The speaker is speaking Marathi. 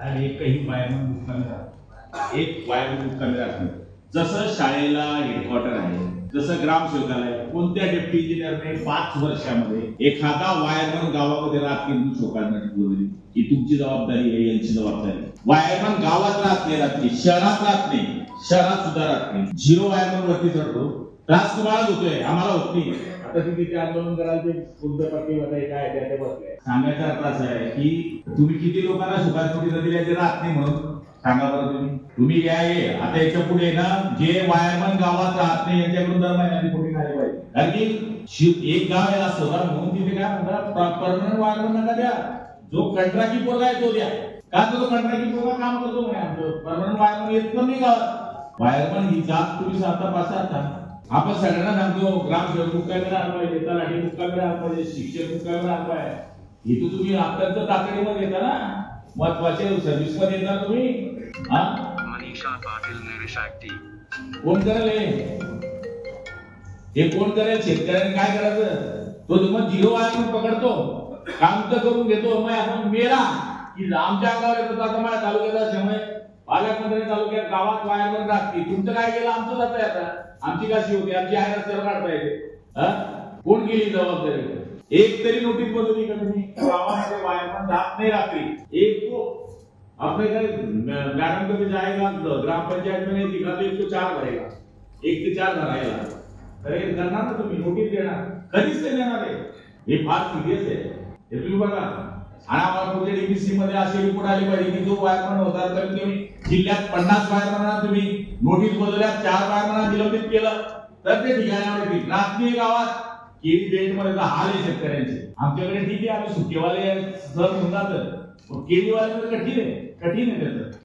आणि एकही वायरमन मुक्कामी राहत, एक वायरमन मुक्कामी राहत नाही. जसं शाळेला हेडक्वार्टर आहे, जसं ग्रामसेवकालय, कोणत्या डेप्टी इंजिनियरने 5 वर्षामध्ये एखादा वायरमन गावामध्ये राहत नाही शोकांसाठी बोलली ही तुमची जबाबदारी आहे, यांची जबाबदारी. वायरमन गावात राहत नाही, रात्री शहरात राहत नाही, शहरात सुद्धा राहत नाही. 0 वायरमन वरती चढतो, त्रास तुम्हालाच होतोय, आम्हाला होत नाही. आता तुम्ही ते आंदोलन कराल ते कोणत्या पक्षामध्ये काय त्या बसले. सांगायचा अर्थ असा आहे की तुम्ही किती लोकांना सुखासुखी दिल्या ते राहत नाही म्हणून सांगा बरं. तुम्ही काय आता याच्या पुढे ना जे वायरमन गावात राहत नाही यांच्याकडून दर महिन्याची कोणी नाही पाहिजे. कारण की एक गाव आहे असं म्हणून तिथे काय म्हणतात परमनंट वायरमन नका द्या, जो कंत्राटी पोरगा आहे तो द्या. का तो कंत्राटी पोरगा काम करतो म्हणे आमचं परमनंट वायरमन येत पण नाही गावात. वायरमन ही जात तुम्ही आता पासा आपण सगळ्यांना सांगतो ग्रामसेवक मुक्कामी राहायला पाहिजे, तलाठी मुक्कामी राहायला पाहिजे, शिक्षक मुक्कामी राहायला पाहिजे. हे तुम्ही अत्यंत तातडीमध्ये येता ना, महत्वाचे सर्व्हिस मध्ये येता तुम्ही. मनीषा पाटील निरीक्षक कोण करेल हे कोण करेल? शेतकऱ्यांनी काय करायचं? तो तुम्हाला 0 वायरमन पकडतो, काम तर करून घेतो, मग आपण मेला की आमच्या अंगावर येतो. आता माझ्या तालुक्यात त्यामुळे पालकमंत्री तालुक्यात गावात वायरमन राहते, तुमचं काय केलं आमचं जात आहे. आता आमची कशी होती, आमची आहे रस्त्यावर काढता येते. कोण गेली जबाबदारी? एक तरी नोटीस बदलली का तुम्ही? गावामध्ये वायरमन राहत नाही रात्री. एक तो अपने मैडम को जाएगा ग्राम पंचायत में नहीं दिखा तो 1 तो 4 भरेगा, 1 ते 4 भरायला. अरे करणार ना तुम्ही, नोटीस देणार, कधीच ते देणार आहे. हे फार सिरियस आहे. हे तुम्ही बघा. आणि आम्हाला पुढच्या डीबीसी मध्ये असे रिपोर्ट आले पाहिजे की जो वायरमन होता तर तुम्ही जिल्ह्यात 50 वायरमनांना तुम्ही नोटीस बदलल्या, 4 वायरमनांना निलंबित केलं तर ते ठिकाणावर येतील. रात्री गावात केळी बेल्ट मध्ये हाल आहे शेतकऱ्यांचे. आमच्याकडे ठीक आहे, आम्ही सुकेवाले सर होऊन जातं, केळीवाले कठीण आहे त्याचं.